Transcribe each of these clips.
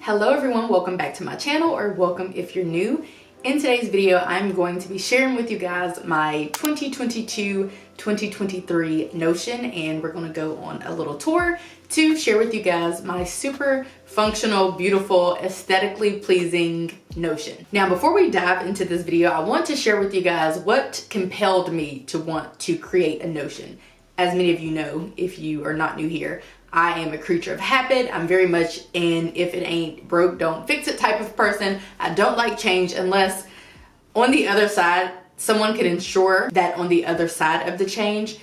Hello everyone, welcome back to my channel, or welcome if you're new. In today's video, I'm going to be sharing with you guys my 2022-2023 Notion, and we're going to go on a little tour to share with you guys my super functional, beautiful, aesthetically pleasing Notion. Now, before we dive into this video, I want to share with you guys what compelled me to want to create a Notion. As many of you know, if you are not new here, I am a creature of habit. I'm very much an if it ain't broke, don't fix it type of person. I don't like change unless on the other side, someone can ensure that on the other side of the change,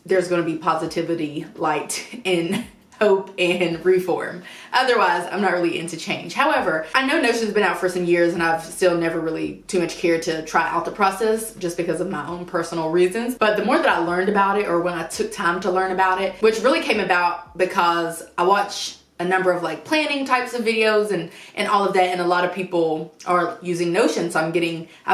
there's going to be positivity, light, and hope and reform. Otherwise, I'm not really into change. However, I know Notion's been out for some years and I've still never really too much cared to try out the process just because of my own personal reasons. But the more that I learned about it, or when I took time to learn about it, which really came about because I watch a number of like planning types of videos and all of that, and a lot of people are using Notion, so I've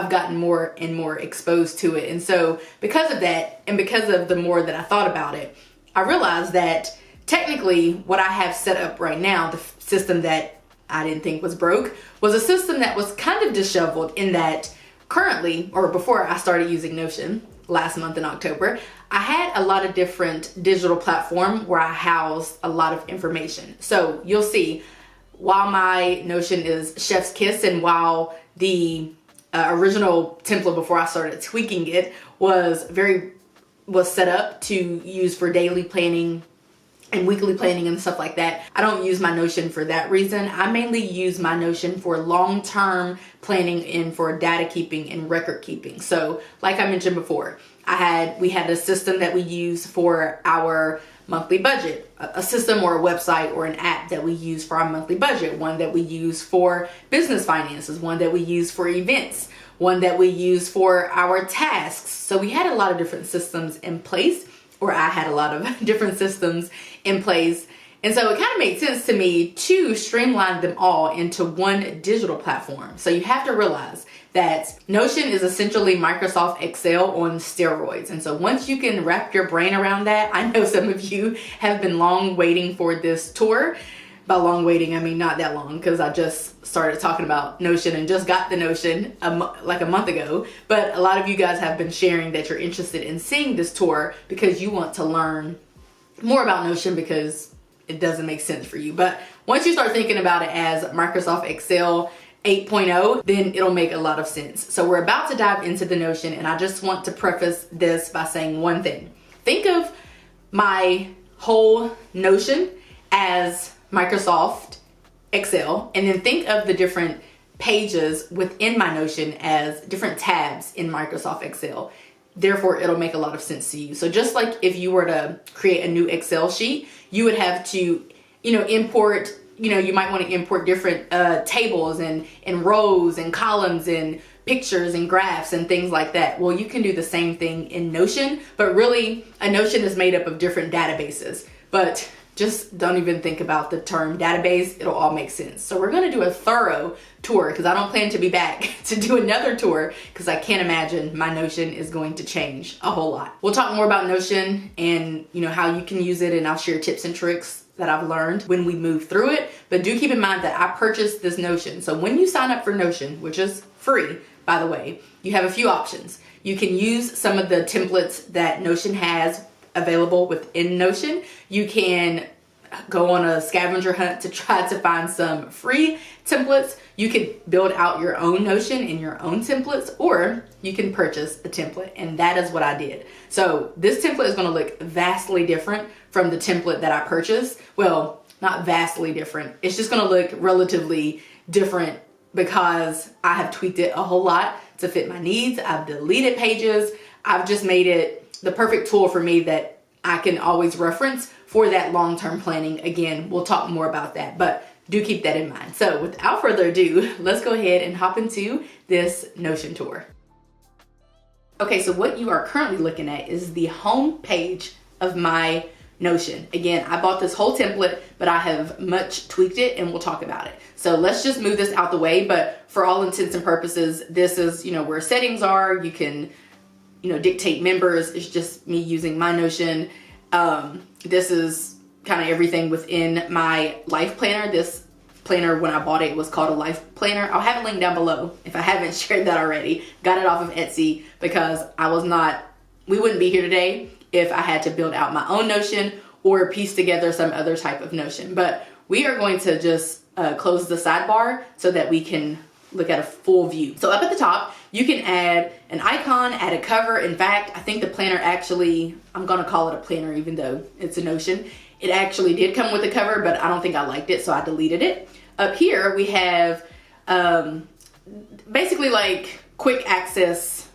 gotten more and more exposed to it. And so because of that, and because of the more that I thought about it, I realized that technically what I have set up right now, the system that I didn't think was broke, was a system that was kind of disheveled, in that currently, or before I started using Notion last month in October, I had a lot of different digital platforms where I housed a lot of information. So you'll see, while my Notion is chef's kiss, and while the original template before I started tweaking it was set up to use for daily planning and weekly planning and stuff like that, I don't use my Notion for that reason. I mainly use my Notion for long-term planning and for data keeping and record keeping. So like I mentioned before, we had a system that we use for our monthly budget, a system or a website or an app that we use for our monthly budget, one that we use for business finances, one that we use for events, one that we use for our tasks. So we had a lot of different systems in place, or I had a lot of different systems in place. And so it kind of made sense to me to streamline them all into one digital platform. So you have to realize that Notion is essentially Microsoft Excel on steroids. And so once you can wrap your brain around that, I know some of you have been long waiting for this tour. By long waiting, I mean not that long, because I just started talking about Notion and just got the Notion like a month ago. But a lot of you guys have been sharing that you're interested in seeing this tour because you want to learn more about Notion because it doesn't make sense for you. But once you start thinking about it as Microsoft Excel 8.0, then it'll make a lot of sense. So we're about to dive into the Notion, and I just want to preface this by saying one thing. Think of my whole Notion as Microsoft Excel, and then think of the different pages within my Notion as different tabs in Microsoft Excel. Therefore, it'll make a lot of sense to you. So just like if you were to create a new Excel sheet, you would have to, import, you might want to import different tables and rows and columns and pictures and graphs and things like that. Well, you can do the same thing in Notion, but really a Notion is made up of different databases. But just don't even think about the term database. It'll all make sense. So we're going to do a thorough tour because I don't plan to be back to do another tour because I can't imagine my Notion is going to change a whole lot. We'll talk more about Notion and how you can use it, and I'll share tips and tricks that I've learned when we move through it. But do keep in mind that I purchased this Notion. So when you sign up for Notion, which is free, by the way, you have a few options. You can use some of the templates that Notion has available within Notion. You can go on a scavenger hunt to try to find some free templates. You could build out your own Notion in your own templates, or you can purchase a template, and that is what I did. So this template is going to look vastly different from the template that I purchased. Well, not vastly different. It's just going to look relatively different because I have tweaked it a whole lot to fit my needs. I've deleted pages. I've just made it the perfect tool for me that I can always reference for that long-term planning. Again, we'll talk more about that, but do keep that in mind. So without further ado, let's go ahead and hop into this Notion tour. Okay, so what you are currently looking at is the home page of my Notion. Again, I bought this whole template, but I have much tweaked it, and we'll talk about it. So let's just move this out the way, but for all intents and purposes, this is, where settings are. You can dictate members. It's just me using my Notion. This is kind of everything within my life planner. This planner when I bought it. It was called a life planner. I'll have a link down below if I haven't shared that already. Got it off of Etsy because we wouldn't be here today if I had to build out my own Notion or piece together some other type of Notion. But we are going to just close the sidebar so that we can look at a full view. So up at the top, you can add an icon, add a cover. In fact, I think the planner actually, I'm gonna call it a planner even though it's a Notion. It actually did come with a cover, but I don't think I liked it, so I deleted it. Up here, we have basically like quick access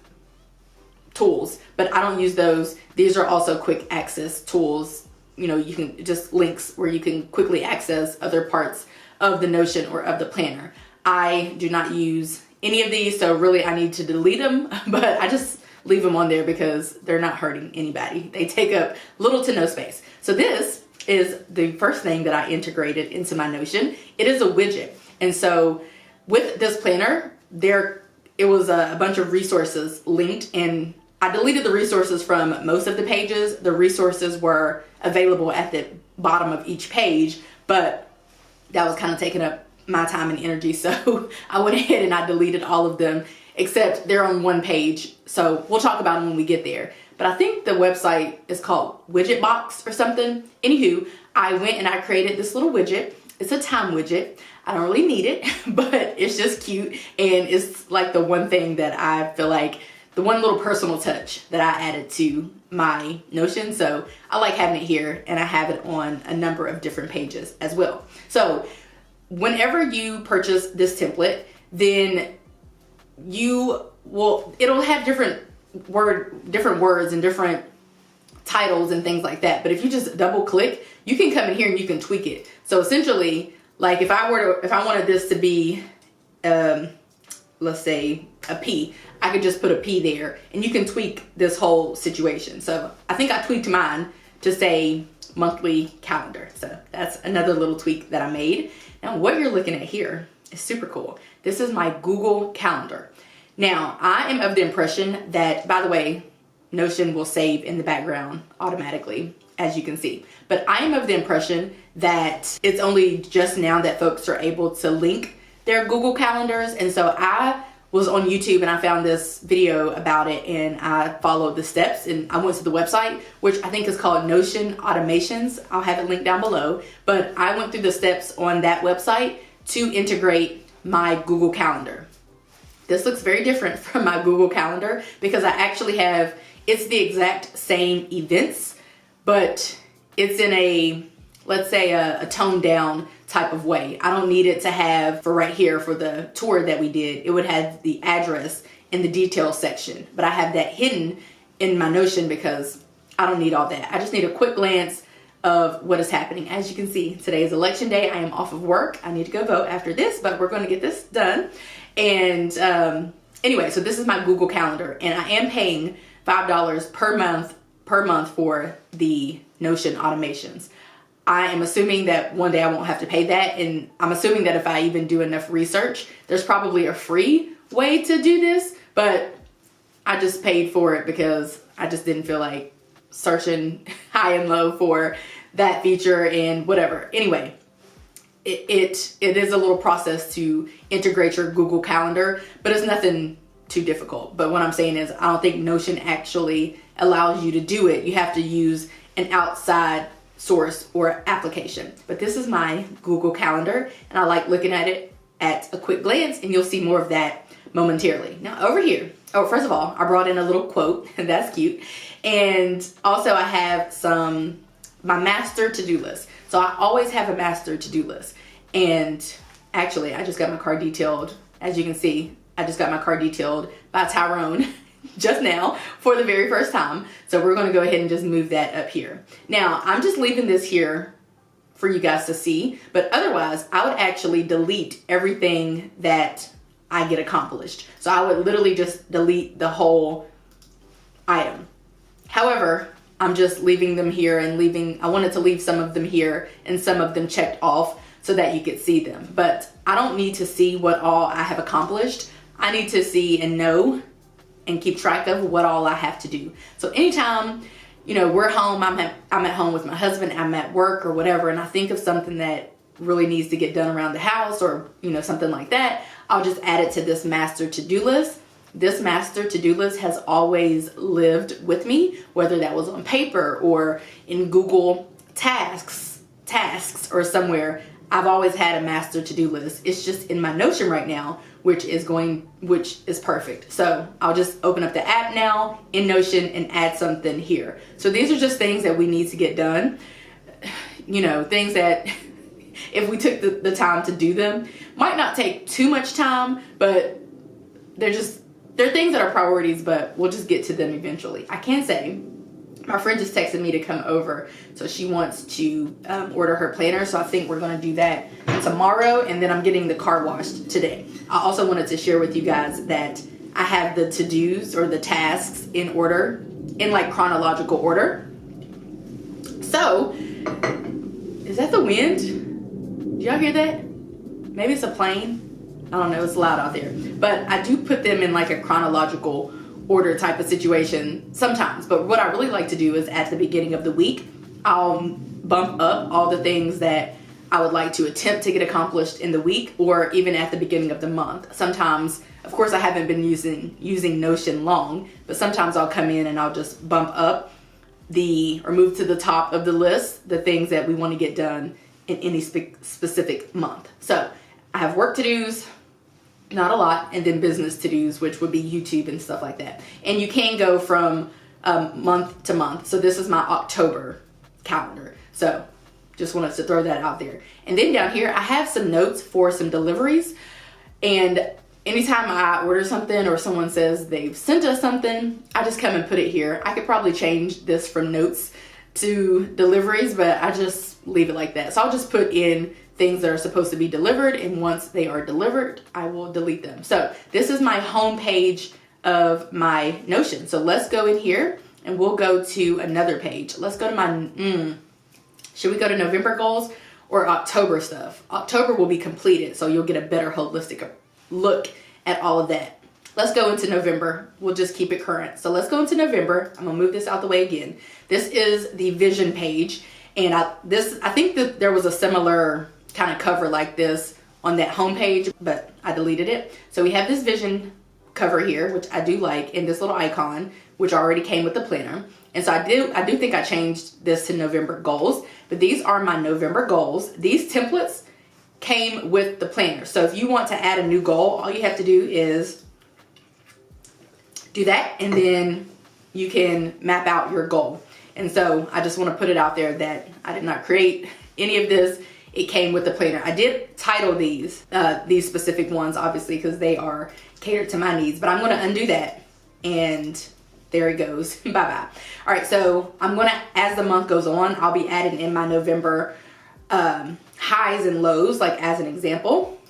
tools, but I don't use those. These are also quick access tools. You know, you can just links where you can quickly access other parts of the Notion or of the planner. I do not use any of these, so really I need to delete them, but I just leave them on there because they're not hurting anybody. They take up little to no space. So this is the first thing that I integrated into my Notion. It is a widget. And so with this planner, it was a bunch of resources linked, and I deleted the resources from most of the pages. The resources were available at the bottom of each page, but that was kind of taking up my time and energy. So I went ahead and I deleted all of them, except they're on one page. So we'll talk about them when we get there. But I think the website is called Widget Box or something. Anywho, I went and I created this little widget. It's a time widget. I don't really need it, but it's just cute. And it's like the one thing that I feel like, the one little personal touch that I added to my Notion. So I like having it here, and I have it on a number of different pages as well. So whenever you purchase this template, then it'll have different words and different titles and things like that. But if you just double click, you can come in here and you can tweak it. So essentially, like if I wanted this to be, let's say a P, I could just put a P there and you can tweak this whole situation. So I think I tweaked mine to say monthly calendar. So that's another little tweak that I made. Now what you're looking at here is super cool. This is my Google Calendar. Now I am of the impression that, by the way, Notion will save in the background automatically, as you can see. But I am of the impression that it's only just now that folks are able to link their Google calendars. And so I was on YouTube and I found this video about it, and I followed the steps, and I went to the website, which I think is called Notion Automations. I'll have it linked down below. But I went through the steps on that website to integrate my Google Calendar. This looks very different from my Google Calendar because I actually have, it's the exact same events, but it's in a, let's say a toned down type of way. I don't need it to have, for right here, for the tour that we did, it would have the address in the details section, but I have that hidden in my Notion because I don't need all that. I just need a quick glance of what is happening. As you can see, today is election day. I am off of work. I need to go vote after this, but we're going to get this done. And anyway, so this is my Google Calendar, and I am paying $5 per month for the Notion automations. I am assuming that one day I won't have to pay that, and I'm assuming that if I even do enough research, there's probably a free way to do this, but I just paid for it because I just didn't feel like searching high and low for that feature and whatever. Anyway, it is a little process to integrate your Google Calendar, but it's nothing too difficult. But what I'm saying is I don't think Notion actually allows you to do it. You have to use an outside source or application. But this is my Google Calendar, and I like looking at it at a quick glance, and you'll see more of that momentarily. Now over here, oh, first of all, I brought in a little quote, and that's cute. And also I have my master to-do list. So I always have a master to-do list. And actually, I just got my car detailed. As you can see, I just got my car detailed by Tyrone just now for the very first time. So we're going to go ahead and just move that up here. Now, I'm just leaving this here for you guys to see, but otherwise I would actually delete everything that I get accomplished. So I would literally just delete the whole item. However, I'm just leaving them here and I wanted to leave some of them here and some of them checked off so that you could see them. But I don't need to see what all I have accomplished. I need to see and know and keep track of what all I have to do. So anytime, we're home, I'm at home with my husband, I'm at work or whatever, and I think of something that really needs to get done around the house or, you know, something like that, I'll just add it to this master to-do list. This master to-do list has always lived with me, whether that was on paper or in Google tasks or somewhere. I've always had a master to-do list. It's just in my Notion right now, which is perfect. So I'll just open up the app now in Notion and add something here. So these are just things that we need to get done. You know, things that if we took the time to do them, might not take too much time, but they're things that are priorities, but we'll just get to them eventually. I can say, my friend just texted me to come over, so she wants to order her planner, so I think we're gonna do that tomorrow, and then I'm getting the car washed today. I also wanted to share with you guys that I have the to-dos or the tasks in order, in like chronological order. So, is that the wind? Do y'all hear that? Maybe it's a plane. I don't know, it's loud out there. But I do put them in like a chronological order type of situation sometimes. But what I really like to do is at the beginning of the week, I'll bump up all the things that I would like to attempt to get accomplished in the week, or even at the beginning of the month. Sometimes, of course, I haven't been using Notion long, but sometimes I'll come in and I'll just bump up or move to the top of the list the things that we want to get done in any specific month. So I have work to-dos, not a lot, and then business to-dos, which would be YouTube and stuff like that. And you can go from month to month. So this is my October calendar. So just wanted to throw that out there. And then down here, I have some notes for some deliveries. And anytime I order something or someone says they've sent us something, I just come and put it here. I could probably change this from notes to deliveries, but I just leave it like that. So I'll just put in things that are supposed to be delivered, and once they are delivered, I will delete them. So this is my home page of my Notion. So let's go in here and we'll go to another page. Let's go to my, should we go to November goals or October stuff? October will be completed, so you'll get a better holistic look at all of that. Let's go into November. We'll just keep it current. So let's go into November. I'm gonna move this out the way again. This is the vision page. And I think that there was a similar kind of cover like this on that home page, but I deleted it. So we have this vision cover here, which I do like, and this little icon, which already came with the planner. And so I do think I changed this to November goals, but these are my November goals. These templates came with the planner. So if you want to add a new goal, all you have to do is do that, and then you can map out your goal. And so I just want to put it out there that I did not create any of this. It came with the planner. I did title these specific ones, obviously, because they are catered to my needs, but I'm going to undo that, and there it goes. Bye-bye. All right, so I'm going to, as the month goes on, I'll be adding in my November highs and lows, like as an example.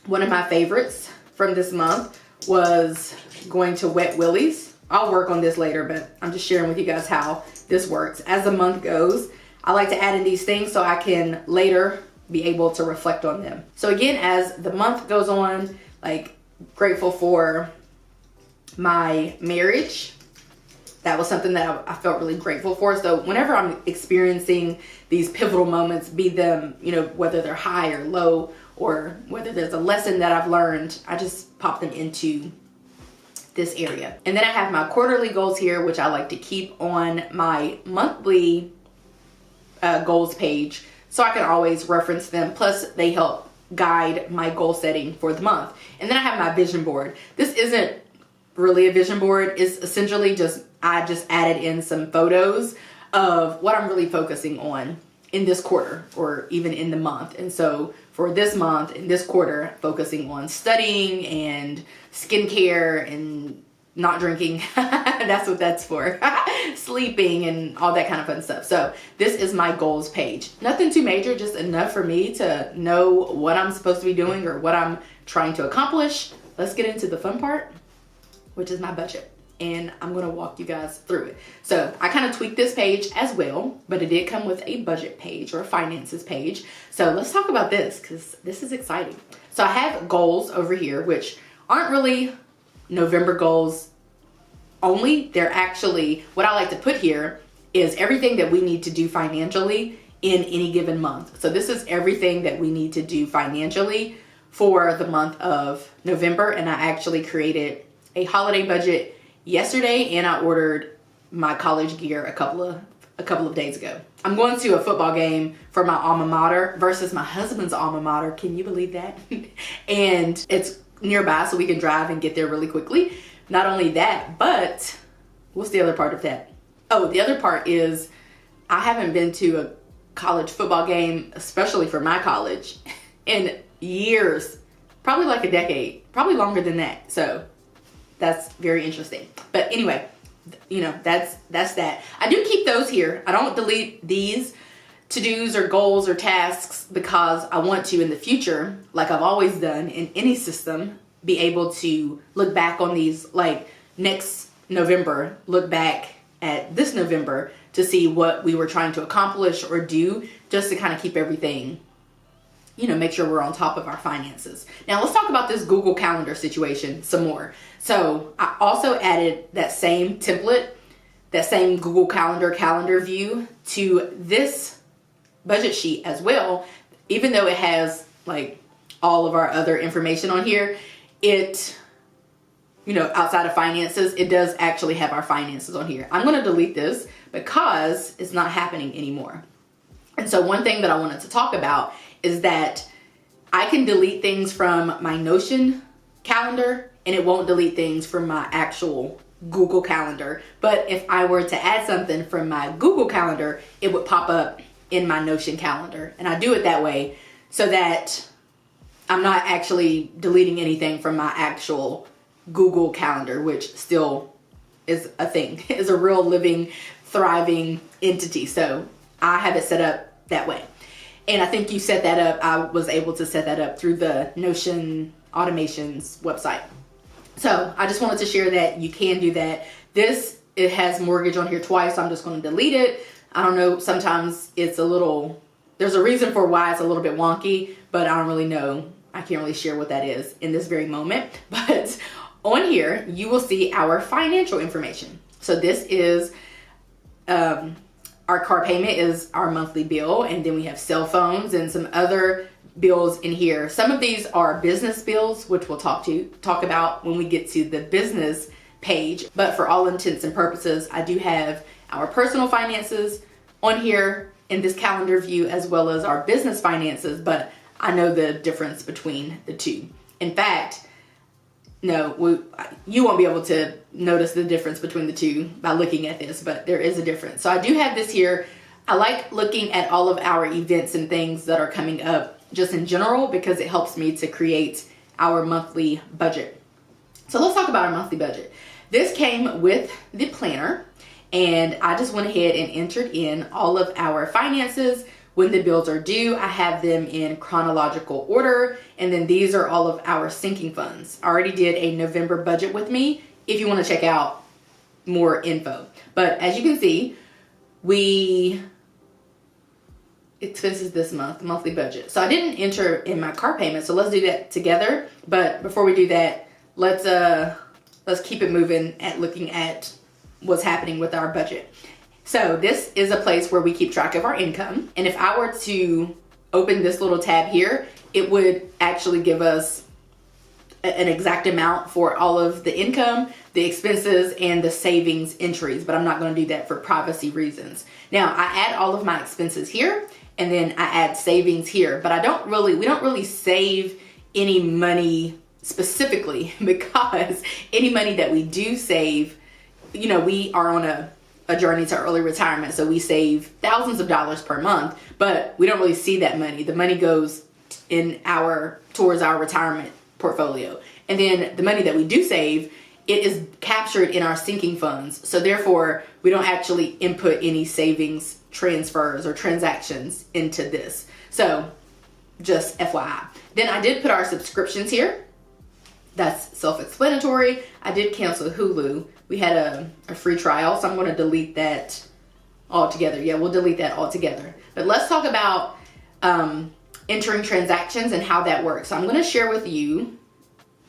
One of my favorites from this month was going to Wet Willie's. I'll work on this later, but I'm just sharing with you guys how this works. As the month goes, I like to add in these things so I can later be able to reflect on them. So again, as the month goes on, like grateful for my marriage. That was something that I felt really grateful for. So whenever I'm experiencing these pivotal moments, be them, you know, whether they're high or low, or whether there's a lesson that I've learned, I just pop them into this area. And then I have my quarterly goals here, which I like to keep on my monthly goals page, so I can always reference them. Plus they help guide my goal setting for the month. And then I have my vision board. This isn't really a vision board. It's essentially I just added in some photos of what I'm really focusing on in this quarter or even in the month. And so for this month, in this quarter, focusing on studying and skincare and not drinking. That's what that's for. Sleeping and all that kind of fun stuff. So this is my goals page. Nothing too major, just enough for me to know what I'm supposed to be doing or what I'm trying to accomplish. Let's get into the fun part, which is my budget. And I'm going to walk you guys through it. So I kind of tweaked this page as well, but it did come with a budget page or a finances page. So let's talk about this because this is exciting. So I have goals over here, which aren't really November goals only. They're actually, what I like to put here is everything that we need to do financially in any given month. So this is everything that we need to do financially for the month of November. And I actually created a holiday budget yesterday, and I ordered my college gear a couple of days ago. I'm going to a football game for my alma mater versus my husband's alma mater. Can you believe that? And it's nearby, so we can drive and get there really quickly. Not only that, but what's the other part of that? Oh, the other part is I haven't been to a college football game, especially for my college, in years, probably like a decade, probably longer than that. So that's very interesting. But anyway, you know, that's that. I do keep those here. I don't delete these to-dos or goals or tasks because I want to in the future, like I've always done in any system, be able to look back on these, like next November, look back at this November to see what we were trying to accomplish or do, just to kind of keep everything, you know, make sure we're on top of our finances. Now let's talk about this Google Calendar situation some more. So I also added that same template, that same Google calendar view to this budget sheet as well. Even though it has like all of our other information on here, it, you know, outside of finances, it does actually have our finances on here. I'm going to delete this because it's not happening anymore. And so one thing that I wanted to talk about is that I can delete things from my Notion calendar and it won't delete things from my actual Google Calendar. But if I were to add something from my Google Calendar, it would pop up in my Notion calendar. And I do it that way so that I'm not actually deleting anything from my actual Google Calendar, which still is a thing, is a real living, thriving entity. So I have it set up that way. And I think you set that up. I was able to set that up through the Notion Automations website. So I just wanted to share that you can do that. This, it has mortgage on here twice, so I'm just going to delete it. I don't know, sometimes it's a little, there's a reason for why it's a little bit wonky, but I don't really know. I can't really share what that is in this very moment. But on here, you will see our financial information. So this is, our car payment is our monthly bill, and then we have cell phones and some other bills in here. Some of these are business bills, which we'll talk about when we get to the business page. But for all intents and purposes, I do have our personal finances on here in this calendar view, as well as our business finances, but I know the difference between the two. In fact, no, you won't be able to notice the difference between the two by looking at this, but there is a difference. So I do have this here. I like looking at all of our events and things that are coming up just in general because it helps me to create our monthly budget. So let's talk about our monthly budget. This came with the planner, and I just went ahead and entered in all of our finances. When the bills are due, I have them in chronological order, and then these are all of our sinking funds. I already did a November budget with me if you want to check out more info. But as you can see, expenses this month, monthly budget. So I didn't enter in my car payment, so let's do that together. But before we do that, let's keep it moving at looking at what's happening with our budget. So this is a place where we keep track of our income. And if I were to open this little tab here, it would actually give us an exact amount for all of the income, the expenses, and the savings entries. But I'm not going to do that for privacy reasons. Now I add all of my expenses here, and then I add savings here. But we don't really save any money specifically because any money that we do save, you know, we are on a journey to early retirement. So we save thousands of dollars per month, but we don't really see that money. The money goes towards our retirement portfolio. And then the money that we do save, it is captured in our sinking funds. So therefore, we don't actually input any savings transfers or transactions into this. So just FYI. Then I did put our subscriptions here. That's self-explanatory. I did cancel Hulu. We had a free trial, so I'm going to delete that altogether. Yeah, we'll delete that altogether. But let's talk about entering transactions and how that works. So I'm going to share with you,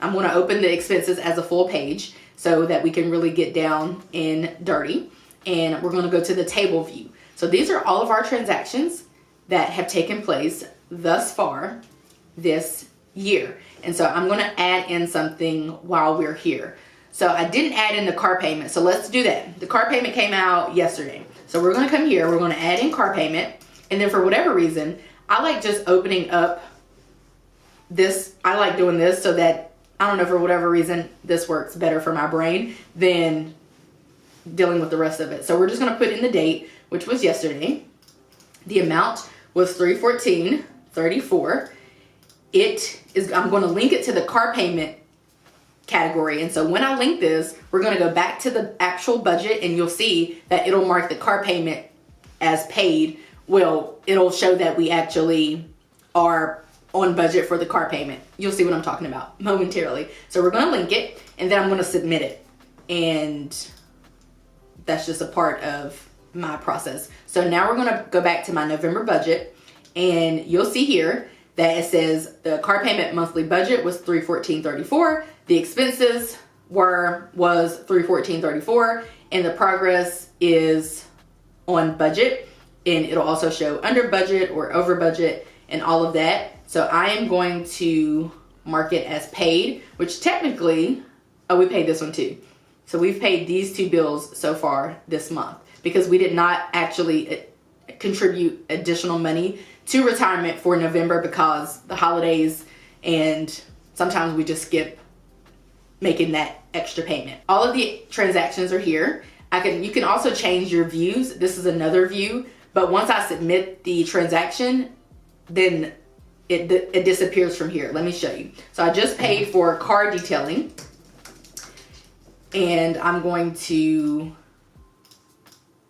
I'm going to open the expenses as a full page so that we can really get down and dirty. And we're going to go to the table view. So these are all of our transactions that have taken place thus far this year. And so I'm gonna add in something while we're here. So I didn't add in the car payment, so let's do that. The car payment came out yesterday. So we're gonna come here, we're gonna add in car payment, and then for whatever reason, I like just opening up this, I like doing this so that, I don't know, for whatever reason, this works better for my brain than dealing with the rest of it. So we're just gonna put in the date, which was yesterday. The amount was $314.34. I'm gonna link it to the car payment category. And so when I link this, we're gonna go back to the actual budget and you'll see that it'll mark the car payment as paid. Well, it'll show that we actually are on budget for the car payment. You'll see what I'm talking about momentarily. So we're gonna link it and then I'm gonna submit it. And that's just a part of my process. So now we're gonna go back to my November budget and you'll see here that it says the car payment monthly budget was $314.34. The expenses was $314.34 and the progress is on budget, and it'll also show under budget or over budget and all of that. So I am going to mark it as paid, which technically, oh, we paid this one too. So we've paid these two bills so far this month because we did not actually contribute additional money to retirement for November because the holidays, and sometimes we just skip making that extra payment. All of the transactions are here. You can also change your views. This is another view, but once I submit the transaction, then it disappears from here. Let me show you. So I just paid for car detailing and I'm going to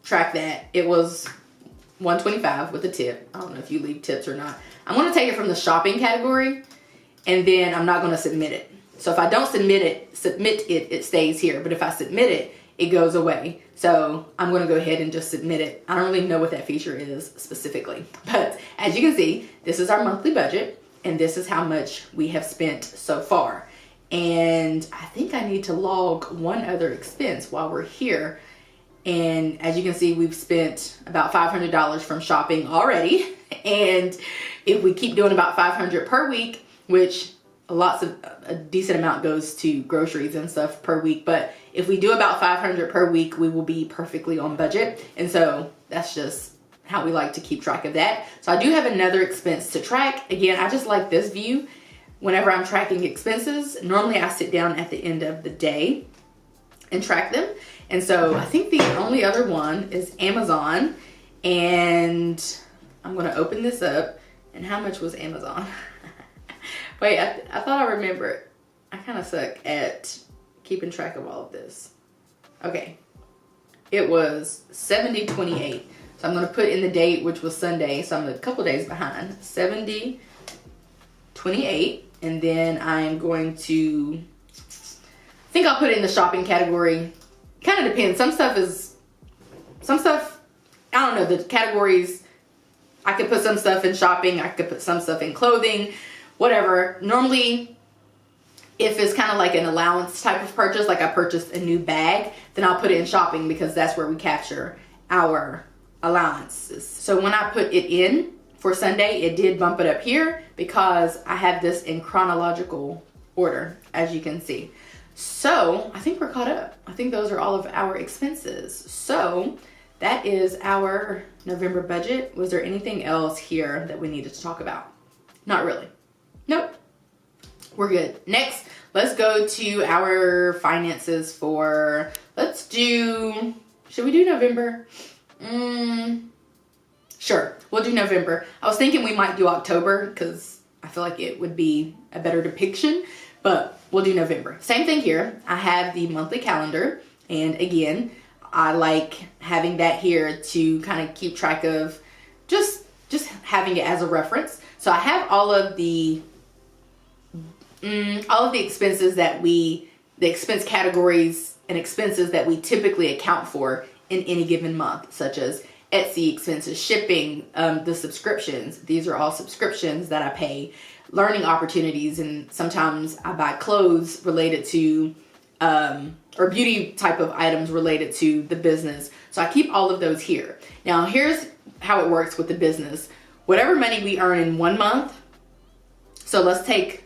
track that. It was $125 with a tip. I don't know if you leave tips or not. I'm going to take it from the shopping category and then I'm not going to submit it. So if I don't submit it, it stays here. But if I submit it, it goes away. So I'm going to go ahead and just submit it. I don't really know what that feature is specifically. But as you can see, this is our monthly budget and this is how much we have spent so far. And I think I need to log one other expense while we're here. And as you can see, we've spent about $500 from shopping already. And if we keep doing about $500 per week, which a decent amount goes to groceries and stuff per week. But if we do about $500 per week, we will be perfectly on budget. And so that's just how we like to keep track of that. So I do have another expense to track. Again, I just like this view. Whenever I'm tracking expenses, normally I sit down at the end of the day and track them. And so I think the only other one is Amazon. And I'm going to open this up. And how much was Amazon? Wait, I thought I remembered. I kind of suck at keeping track of all of this. Okay. It was $70.28. So I'm going to put in the date, which was Sunday. So I'm a couple days behind. $70.28. And then I'm going to, I think I'll put it in the shopping category. Kind of depends. Some stuff, I don't know, the categories, I could put some stuff in shopping. I could put some stuff in clothing, whatever. Normally, if it's kind of like an allowance type of purchase, like I purchased a new bag, then I'll put it in shopping because that's where we capture our allowances. So when I put it in for Sunday, it did bump it up here because I have this in chronological order, as you can see. So I think we're caught up. I think those are all of our expenses. So that is our November budget. Was there anything else here that we needed to talk about? Not really. Nope. We're good. Next, let's go to our finances for, should we do November? Sure, we'll do November. I was thinking we might do October because I feel like it would be a better depiction, but we'll do November. Same thing here. I have the monthly calendar, and again, I like having that here to kind of keep track of just having it as a reference. So I have all of the expenses the expense categories and expenses that we typically account for in any given month, such as Etsy expenses, shipping, the subscriptions. These are all subscriptions that I pay, learning opportunities, and sometimes I buy clothes related to, or beauty type of items related to the business. So I keep all of those here. Now here's how it works with the business. whatever money we earn in 1 month, so let's take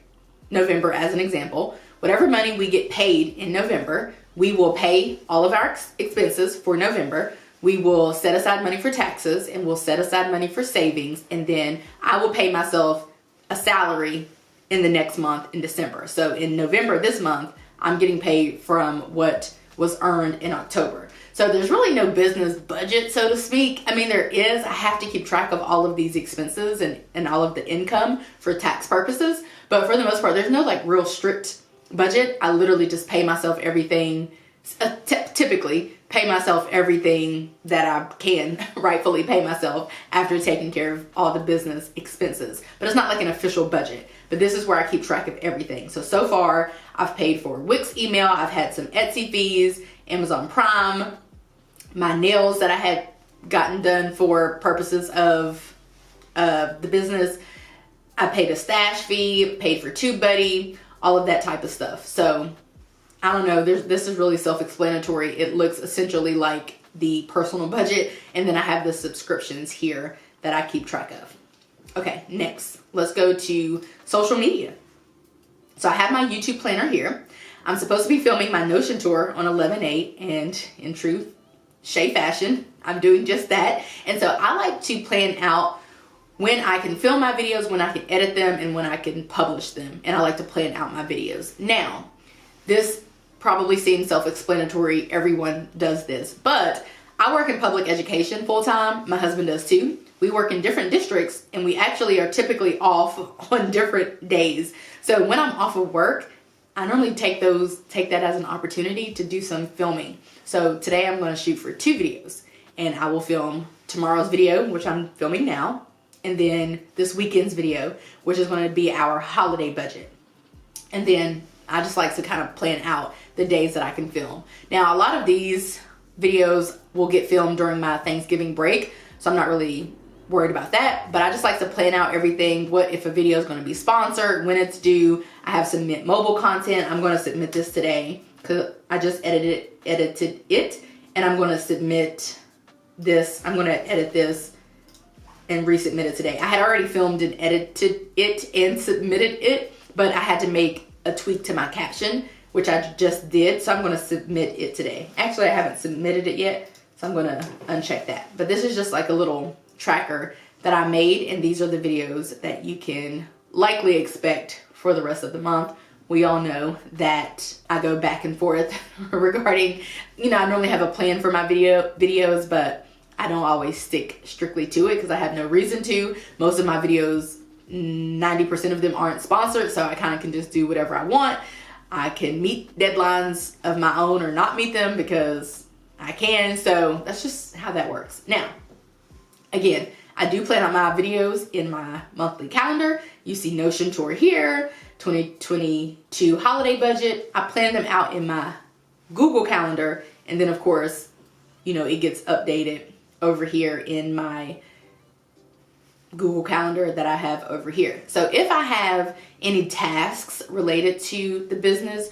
November as an example. Whatever money we get paid in November, we will pay all of our expenses for November. We will set aside money for taxes, and we'll set aside money for savings, and then I will pay myself a salary in the next month in December. So in November this month, I'm getting paid from what was earned in October. So there's really no business budget, so to speak. I mean, there is. I have to keep track of all of these expenses and all of the income for tax purposes. But for the most part, there's no like real strict budget. I literally just pay myself everything, typically pay myself everything that I can rightfully pay myself after taking care of all the business expenses. But it's not like an official budget. But this is where I keep track of everything. So far, I've paid for Wix email. I've had some Etsy fees, Amazon Prime, my nails that I had gotten done for purposes of the business. I paid a stash fee, paid for TubeBuddy, all of that type of stuff. So I don't know, this is really self-explanatory. It looks essentially like the personal budget, and then I have the subscriptions here that I keep track of. Okay, next, let's go to social media. So I have my YouTube planner here. I'm supposed to be filming my Notion tour on 11/8, and in true Shay fashion, I'm doing just that. And so I like to plan out when I can film my videos, when I can edit them, and when I can publish them. And I like to plan out my videos. Now, this probably seems self-explanatory. Everyone does this. But I work in public education full-time. My husband does too. We work in different districts, and we actually are typically off on different days. So when I'm off of work, I normally take that as an opportunity to do some filming. So today I'm going to shoot for 2 videos, and I will film tomorrow's video, which I'm filming now, and then this weekend's video, which is going to be our holiday budget. And then I just like to kind of plan out the days that I can film. Now, a lot of these videos will get filmed during my Thanksgiving break, so I'm not really worried about that, but I just like to plan out everything. What if a video is going to be sponsored, when it's due. I have some Mint Mobile content. I'm going to submit this today because I just edited it, and I'm going to submit this. I'm going to edit this and resubmit it today. I had already filmed and edited it and submitted it, but I had to make a tweak to my caption, which I just did, so I'm going to submit it today. Actually, I haven't submitted it yet, so I'm going to uncheck that. But this is just like a little tracker that I made, and these are the videos that you can likely expect for the rest of the month. We all know that I go back and forth regarding, I normally have a plan for my videos, but I don't always stick strictly to it because I have no reason to. Most of my videos, 90% of them aren't sponsored, so I kind of can just do whatever I want. I can meet deadlines of my own or not meet them because I can, so that's just how that works. Now, again, I do plan out my videos in my monthly calendar. You see Notion tour here, 2022 holiday budget. I plan them out in my Google Calendar, and then of course, it gets updated over here in my Google Calendar that I have over here. So if I have any tasks related to the business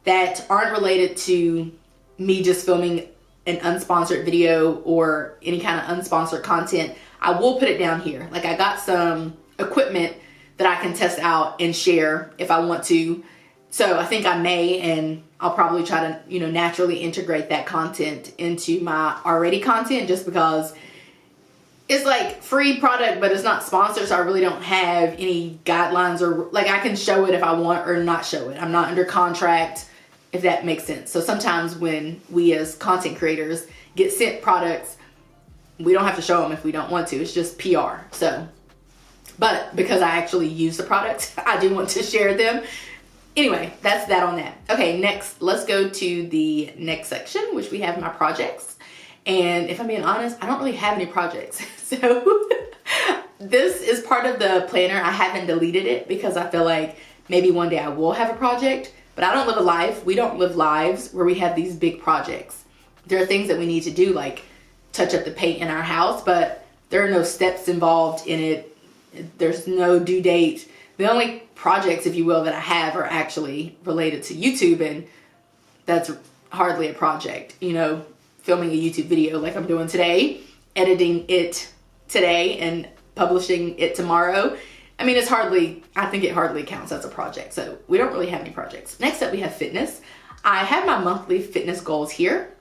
that aren't related to me just filming an unsponsored video or any kind of unsponsored content, I will put it down here. Like, I got some equipment that I can test out and share if I want to. So I think I may, and I'll probably try to, naturally integrate that content into my already content, just because it's like free product, but it's not sponsored. So I really don't have any guidelines, or like I can show it if I want or not show it. I'm not under contract, if that makes sense. So sometimes when we as content creators get sent products, we don't have to show them if we don't want to. It's just PR. So, but because I actually use the product, I do want to share them. Anyway, that's that on that. Okay, next, let's go to the next section, which we have my projects. And if I'm being honest, I don't really have any projects. So this is part of the planner. I haven't deleted it because I feel like maybe one day I will have a project, but I don't live a life. We don't live lives where we have these big projects. There are things that we need to do, like touch up the paint in our house, but there are no steps involved in it. There's no due date. The only projects, if you will, that I have are actually related to YouTube, and that's hardly a project. Filming a YouTube video like I'm doing today, editing it today and publishing it tomorrow. I mean, I think it hardly counts as a project. So we don't really have any projects. Next up, we have fitness. I have my monthly fitness goals here,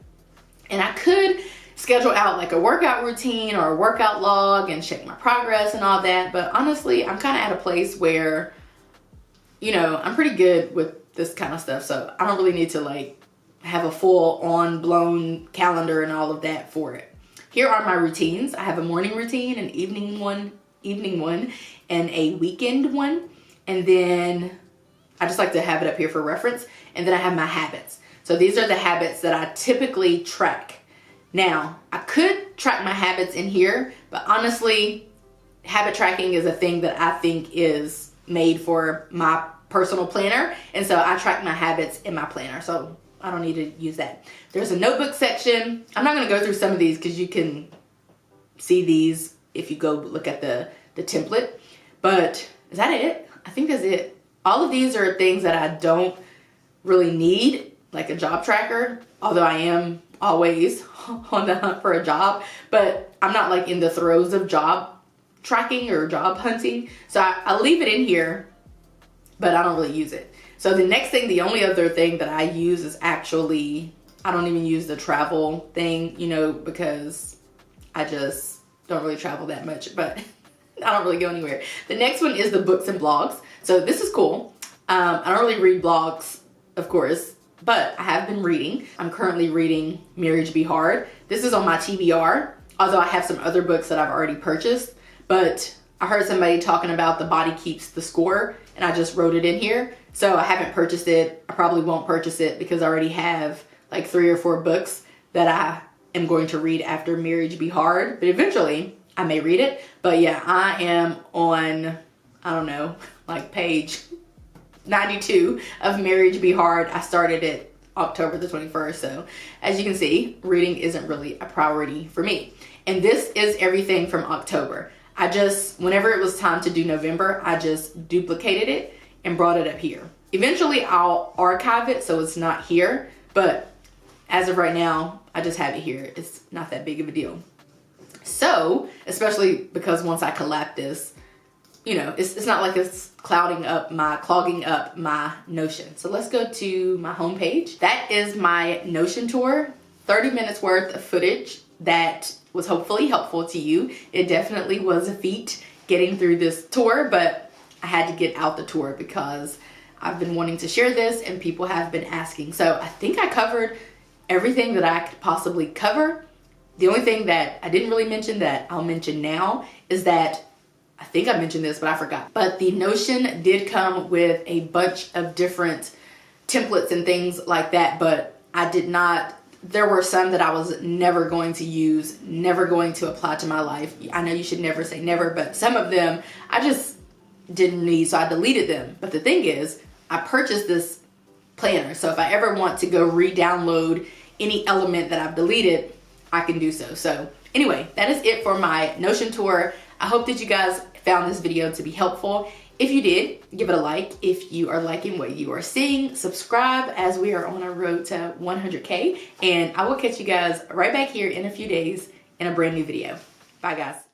and I could schedule out like a workout routine or a workout log and check my progress and all that. But honestly, I'm kind of at a place where, you know, I'm pretty good with this kind of stuff. So I don't really need to like have a full on blown calendar and all of that for it. Here are my routines. I have a morning routine, an evening one, and a weekend one. And then I just like to have it up here for reference. And then I have my habits. So these are the habits that I typically track. Now, I could track my habits in here, but honestly, habit tracking is a thing that I think is made for my personal planner. And so I track my habits in my planner. So I don't need to use that. There's a notebook section. I'm not going to go through some of these because you can see these if you go look at the template. But is that it? I think that's it. All of these are things that I don't really need, like a job tracker, although I am always on the hunt for a job, but I'm not like in the throes of job tracking or job hunting. So I leave it in here, but I don't really use it. So the next thing, the only other thing that I use is actually, I don't even use the travel thing, you know, because I just don't really travel that much, but I don't really go anywhere. The next one is the books and blogs. So this is cool. I don't really read blogs, of course, but I have been reading. I'm currently reading Marriage Be Hard. This is on my TBR, although I have some other books that I've already purchased. But I heard somebody talking about The Body Keeps the Score, and I just wrote it in here. So I haven't purchased it. I probably won't purchase it because I already have like 3 or 4 books that I am going to read after Marriage Be Hard. But eventually I may read it. But yeah, I am on, I don't know, like page 92 of Marriage Be Hard. I started it October the 21st. So as you can see, reading isn't really a priority for me. And this is everything from October. Whenever it was time to do November, I just duplicated it and brought it up here. Eventually I'll archive it so it's not here, but as of right now, I just have it here. It's not that big of a deal. So, especially because once I collab this, you know, it's not like it's clogging up my Notion. So let's go to my homepage. That is my Notion tour, 30 minutes worth of footage that was hopefully helpful to you. It definitely was a feat getting through this tour, but I had to get out the tour because I've been wanting to share this and people have been asking. So I think I covered everything that I could possibly cover. The only thing that I didn't really mention that I'll mention now is that I think I mentioned this, but I forgot. But the Notion did come with a bunch of different templates and things like that, but I did not, there were some that I was never going to use, never going to apply to my life. I know you should never say never, but some of them I just didn't need, so I deleted them. But the thing is, I purchased this planner, so if I ever want to go re-download any element that I've deleted, I can do so. So anyway, that is it for my Notion tour. I hope that you guys found this video to be helpful. If you did, give it a like. If you are liking what you are seeing, subscribe as we are on our road to 100K. And I will catch you guys right back here in a few days in a brand new video. Bye guys.